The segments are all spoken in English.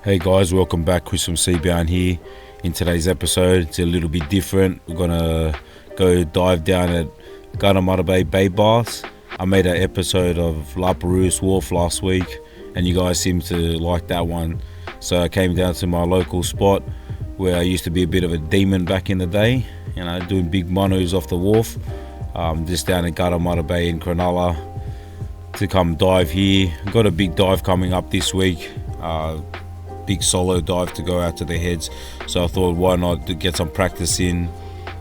Hey guys, welcome back. Chris from Seabound here. In today's episode, it's a little bit different. We're gonna go dive down at Gunnamatta Bay Baths. I made an episode of La Perouse Wharf last week and you guys seem to like that one. So I came down to my local spot where I used to be a bit of a demon back in the day, you know, doing big monos off the wharf. Just down at Gunnamatta Bay in Cronulla to come dive here. Got a big dive coming up this week. Big solo dive to go out to the heads, so I thought why not to get some practice in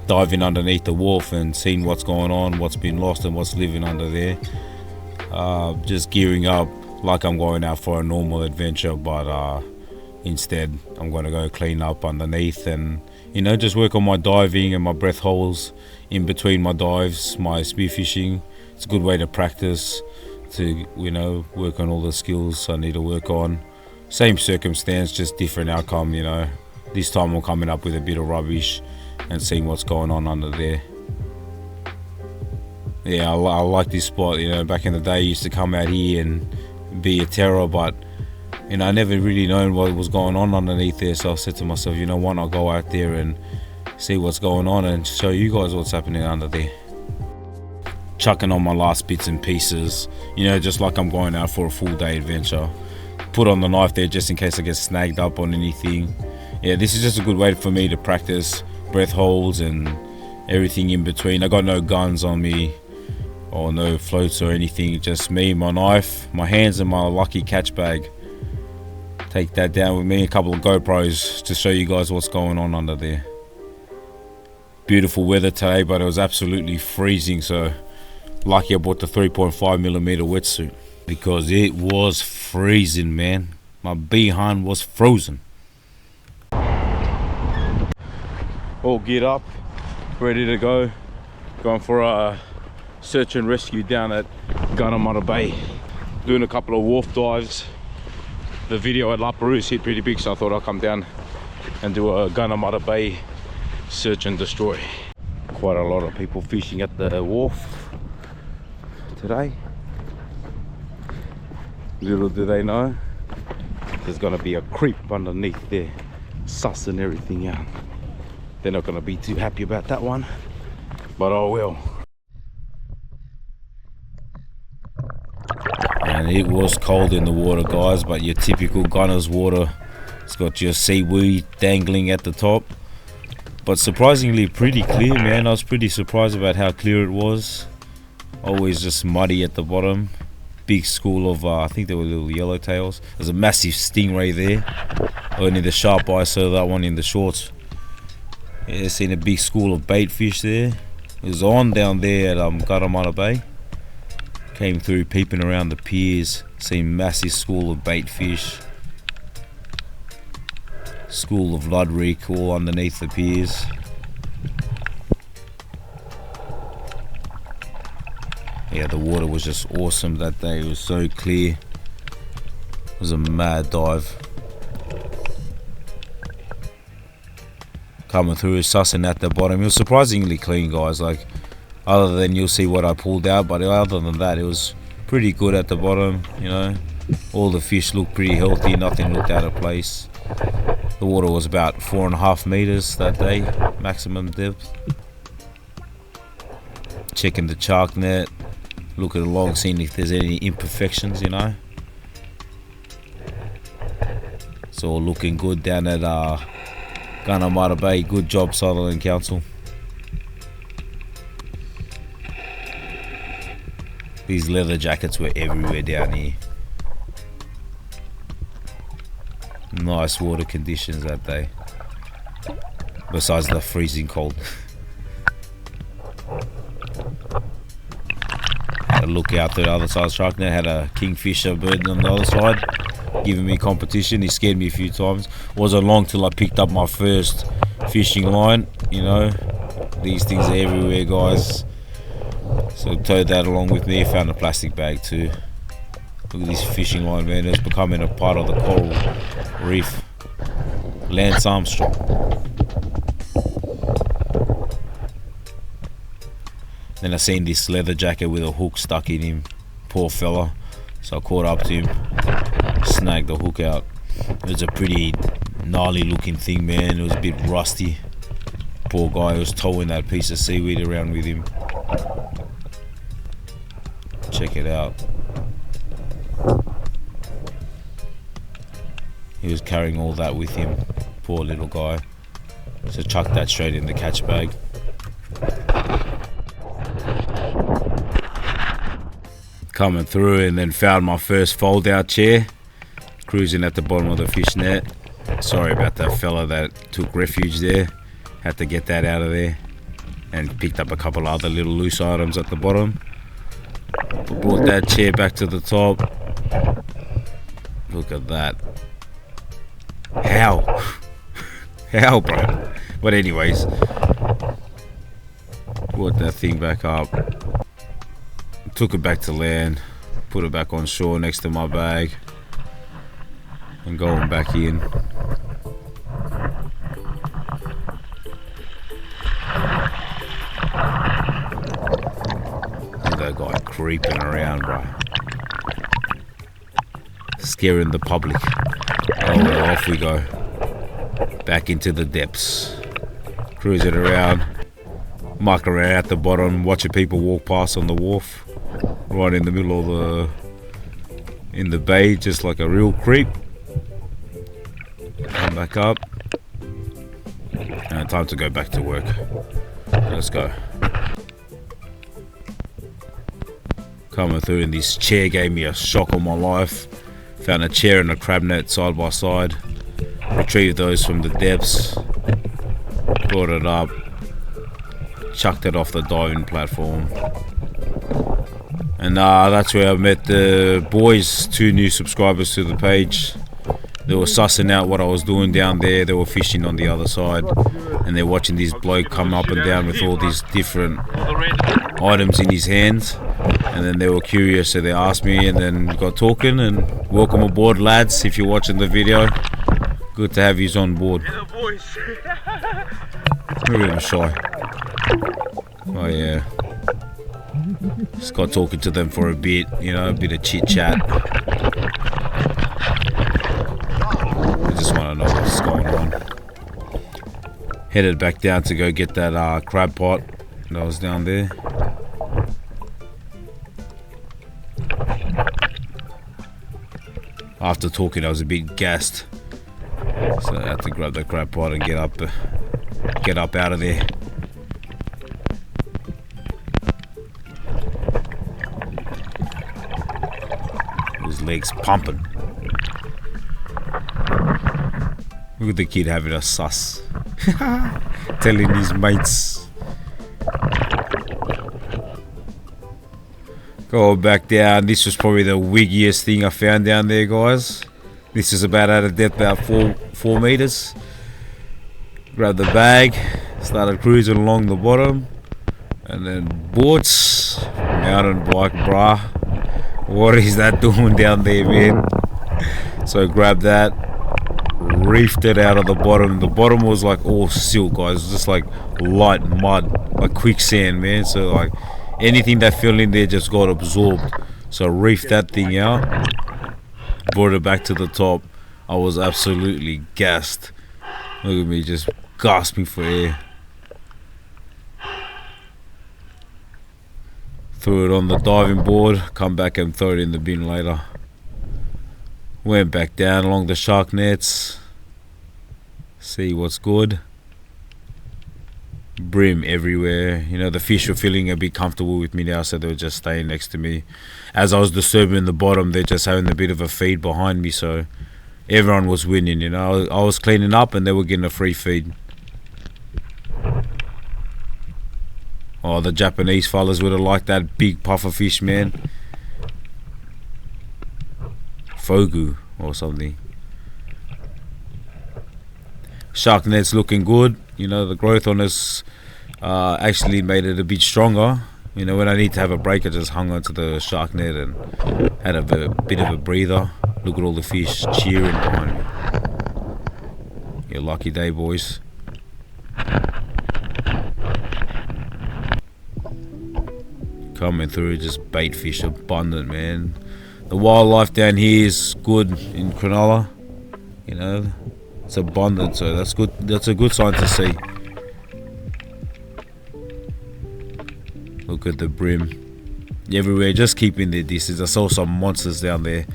diving underneath the wharf and seeing what's going on, what's been lost and what's living under there. Just gearing up like I'm going out for a normal adventure, but instead I'm going to go clean up underneath and, you know, just work on my diving and my breath holes in between my dives, my spearfishing. It's a good way to practice, to, you know, work on all the skills I need to work on. Same circumstance, just different outcome, you know. This time I'm coming up with a bit of rubbish and seeing what's going on under there. Yeah, I like this spot, you know. Back in the day I used to come out here and be a terror, but, you know, I never really known what was going on underneath there, so I said to myself, you know, why not go out there and see what's going on and show you guys what's happening under there. Chucking on my last bits and pieces, you know, just like I'm going out for a full day adventure. Put on the knife there just in case I get snagged up on anything. Yeah, this is just a good way for me to practice breath holds and everything in between. I got no guns on me or no floats or anything, just me, my knife, my hands and my lucky catch bag. Take that down with me, a couple of GoPros to show you guys what's going on under there. Beautiful weather today, but it was absolutely freezing, so lucky I bought the 3.5mm wetsuit because it was freezing, man. My behind was frozen. All geared up, ready to go. Going for a search and rescue down at Gunnamatta Bay. Doing a couple of wharf dives. The video at La Perouse hit pretty big, so I thought I'd come down and do a Gunnamatta Bay search and destroy. Quite a lot of people fishing at the wharf today. Little do they know, there's gonna be a creep underneath there, sussing everything out. They're not gonna be too happy about that one, but oh well. And it was cold in the water, guys, but your typical gunner's water. It's got your seaweed dangling at the top, but surprisingly pretty clear, man. I was pretty surprised about how clear it was. Always just muddy at the bottom. Big school of, I think they were little yellowtails. There's a massive stingray there. Only the sharp eye saw that one in the shorts. Yeah, seen a big school of bait fish there. It was on down there at Gunnamatta Bay. Came through peeping around the piers. Seen massive school of bait fish. School of luderick all underneath the piers. Yeah, the water was just awesome that day. It was so clear. It was a mad dive. Coming through, sussing at the bottom. It was surprisingly clean, guys. Like, other than you'll see what I pulled out, but other than that, it was pretty good at the bottom, you know. All the fish looked pretty healthy, nothing looked out of place. The water was about 4.5 meters that day, maximum depth. Checking the shark net. Looking along, seeing if there's any imperfections, you know. It's all looking good down at Gunnamatta Bay. Good job, Sutherland Council. These leather jackets were everywhere down here. Nice water conditions that day, besides the freezing cold. Had a look out to the other side of the shark net, had a kingfisher bird on the other side giving me competition. He scared me a few times. Wasn't long till I picked up my first fishing line, you know. These things are everywhere, guys, so towed that along with me. Found a plastic bag too. Look at this fishing line, man. It's becoming a part of the coral reef. Lance Armstrong. Then I seen this leather jacket with a hook stuck in him. Poor fella. So I caught up to him, snagged the hook out. It was a pretty gnarly looking thing, man. It was a bit rusty. Poor guy was towing that piece of seaweed around with him. Check it out. He was carrying all that with him. Poor little guy. So chuck that straight in the catch bag. Coming through, and then found my first fold out chair. Cruising at the bottom of the fish net. Sorry about that fella that took refuge there. Had to get that out of there. And picked up a couple other little loose items at the bottom. Brought that chair back to the top. Look at that. How? How, bro? But anyways, brought that thing back up. Took it back to land. Put it back on shore next to my bag. And going back in. That guy creeping around, bro. Scaring the public. Oh, well, off we go. Back into the depths. Cruising around. Muck around at the bottom. Watching people walk past on the wharf. Right in the middle of in the bay, just like a real creep. Come back up. And time to go back to work. Let's go. Coming through, and this chair gave me a shock on my life. Found a chair and a crab net side by side. Retrieved those from the depths. Brought it up. Chucked it off the diving platform. And that's where I met the boys, 2 new subscribers to the page. They were sussing out what I was doing down there. They were fishing on the other side. And they're watching this bloke come up and down with all these different items in his hands. And then they were curious, so they asked me, and then got talking. And welcome aboard, lads, if you're watching the video. Good to have you on board. Look at him shy. Oh yeah. Just got talking to them for a bit, you know, a bit of chit chat. I just want to know what's going on. Headed back down to go get that crab pot that was down there. After talking, I was a bit gassed, so I had to grab the crab pot and get up out of there. His legs pumping. Look at the kid having a sus. Telling his mates. Go back down. This was probably the wiggiest thing I found down there, guys. This is about out of depth, about 4 meters. Grabbed the bag, started cruising along the bottom, and then boats, mountain bike, brah. What is that doing down there, man? So grabbed that, reefed it out of the bottom. The bottom was like all silt, guys, just like light mud, like quicksand, man. So like anything that fell in there just got absorbed. So reefed that thing out, brought it back to the top. I was absolutely gassed. Look at me just gasping for air. Threw it on the diving board, come back and throw it in the bin later. Went back down along the shark nets, see what's good. Brim everywhere. You know, the fish were feeling a bit comfortable with me now, so they were just staying next to me. As I was disturbing the bottom, they're just having a bit of a feed behind me, so everyone was winning, you know. I was cleaning up and they were getting a free feed. Oh, the Japanese fellas would have liked that big puffer fish, man. Fogu or something. Shark net's looking good. You know, the growth on this actually made it a bit stronger. You know, when I need to have a break, I just hung onto the shark net and had a bit of a breather. Look at all the fish cheering behind me. Your lucky day, boys. Coming through, just bait fish abundant, man. The wildlife down here is good in Cronulla. You know, it's abundant, so that's good. That's a good sign to see. Look at the brim everywhere, just keeping their distance. I saw some monsters down there.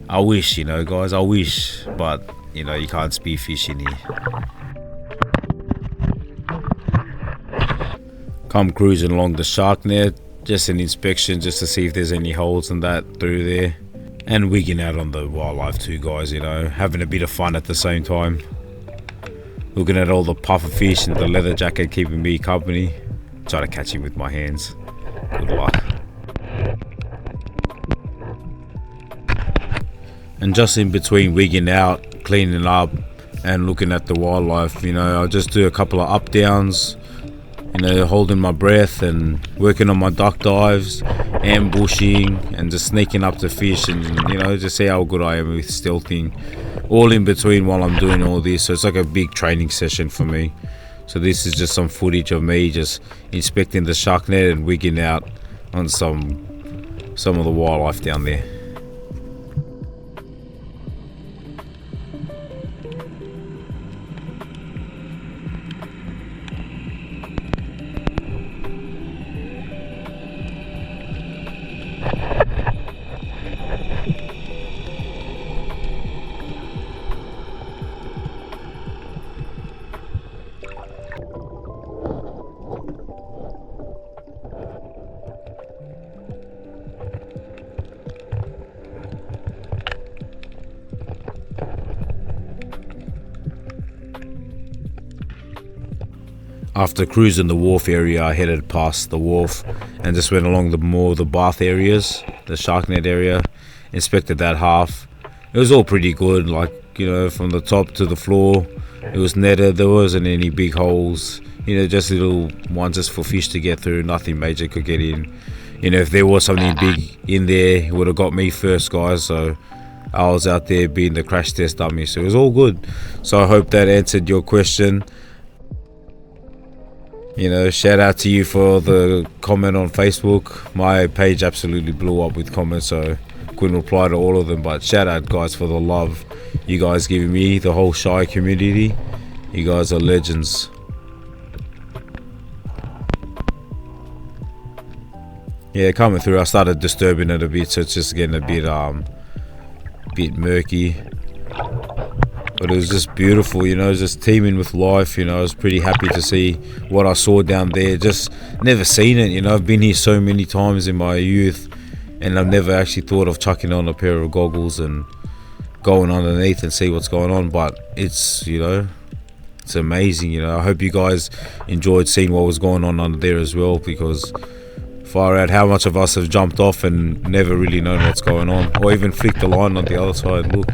I wish, you know, guys, I wish, but you know, you can't spearfish in here. Come cruising along the shark net, just an inspection, just to see if there's any holes and that through there, and wigging out on the wildlife too, guys. You know, having a bit of fun at the same time. Looking at all the puffer fish and the leather jacket keeping me company. Try to catch him with my hands. Good luck. And just in between wigging out, cleaning up, and looking at the wildlife, you know, I'll just do a couple of up downs, you know, holding my breath and working on my duck dives, ambushing, and just sneaking up to fish, and you know, just see how good I am with stealthing, all in between while I'm doing all this. So it's like a big training session for me. So this is just some footage of me just inspecting the shark net and wigging out on some of the wildlife down there. After cruising the wharf area, I headed past the wharf and just went along more of the bath areas, the shark net area, inspected that half. It was all pretty good, like, you know, from the top to the floor. It was netted, there wasn't any big holes, you know, just little ones just for fish to get through, nothing major could get in. You know, if there was something big in there, it would have got me first, guys, so I was out there being the crash test dummy, so it was all good. So I hope that answered your question. You know, shout out to you for the comment on Facebook. My page absolutely blew up with comments, so couldn't reply to all of them, but shout out, guys, for the love you guys giving me, the whole shy community. You guys are legends. Yeah, coming through, I started disturbing it a bit, so it's just getting a bit murky. But it was just beautiful, you know, it was just teeming with life. You know, I was pretty happy to see what I saw down there. Just never seen it, you know. I've been here so many times in my youth, and I've never actually thought of chucking on a pair of goggles and going underneath and see what's going on. But it's, you know, it's amazing, you know. I hope you guys enjoyed seeing what was going on under there as well, because far out how much of us have jumped off and never really known what's going on, or even flicked the line on the other side. Look,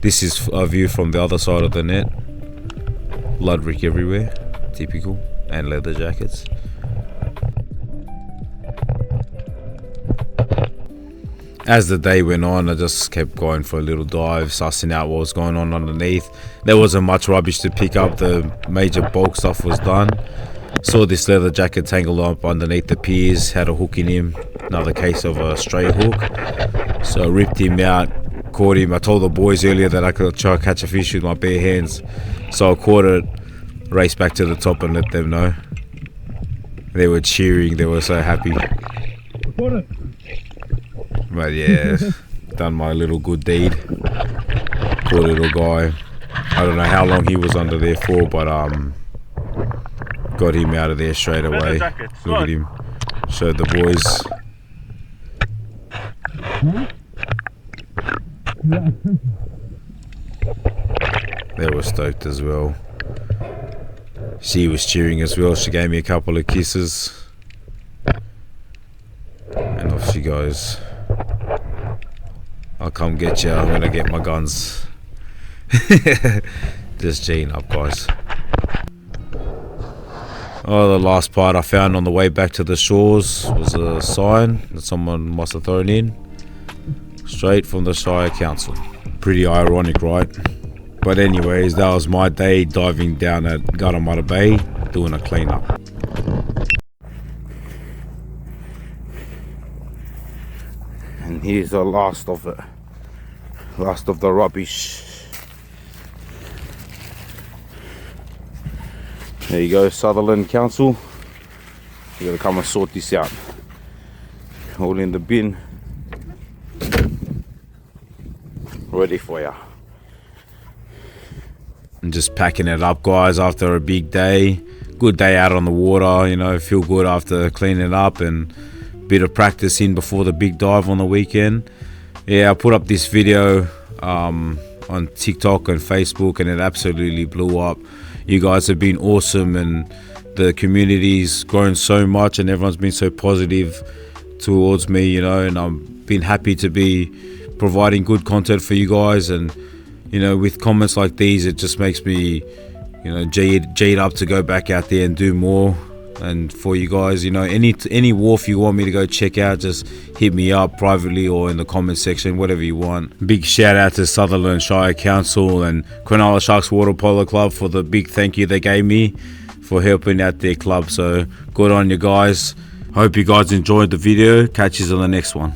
this is a view from the other side of the net. Bloodrick everywhere, typical, and leather jackets. As the day went on, I just kept going for a little dive, sussing out what was going on underneath. There wasn't much rubbish to pick up, the major bulk stuff was done. Saw this leather jacket tangled up underneath the piers, had a hook in him, another case of a stray hook. So I ripped him out, caught him. I told the boys earlier that I could try to catch a fish with my bare hands. So I caught it, raced back to the top and let them know. They were cheering, they were so happy. But yeah, done my little good deed. Poor little guy. I don't know how long he was under there for, but got him out of there straight away. Look at him. Showed the boys. They were stoked as well. She was cheering as well. She gave me a couple of kisses. And off she goes. I'll come get you when I get my guns. Just G'ing up, guys. Oh, the last part I found on the way back to the shores was a sign that someone must have thrown in, straight from the Shire Council. Pretty ironic, right? But anyways, that was my day diving down at Gunnamatta Bay, doing a cleanup. And here's the last of it. Last of the rubbish. There you go, Sutherland Council. You gotta come and sort this out. All in the bin, ready for ya. And just packing it up, guys, after a big day. Good day out on the water, you know, feel good after cleaning it up, and a bit of practice in before the big dive on the weekend. Yeah, I put up this video on TikTok and Facebook, and it absolutely blew up. You guys have been awesome, and the community's grown so much, and everyone's been so positive towards me, you know, and I've been happy to be providing good content for you guys. And you know, with comments like these, it just makes me, you know, G'd up to go back out there and do more. And for you guys, you know, any wharf you want me to go check out, just hit me up privately or in the comment section, whatever you want. Big shout out to Sutherland Shire Council and Cronulla Sharks Water Polo Club for the big thank you they gave me for helping out their club. So good on you guys. Hope you guys enjoyed the video. Catch you on the next one.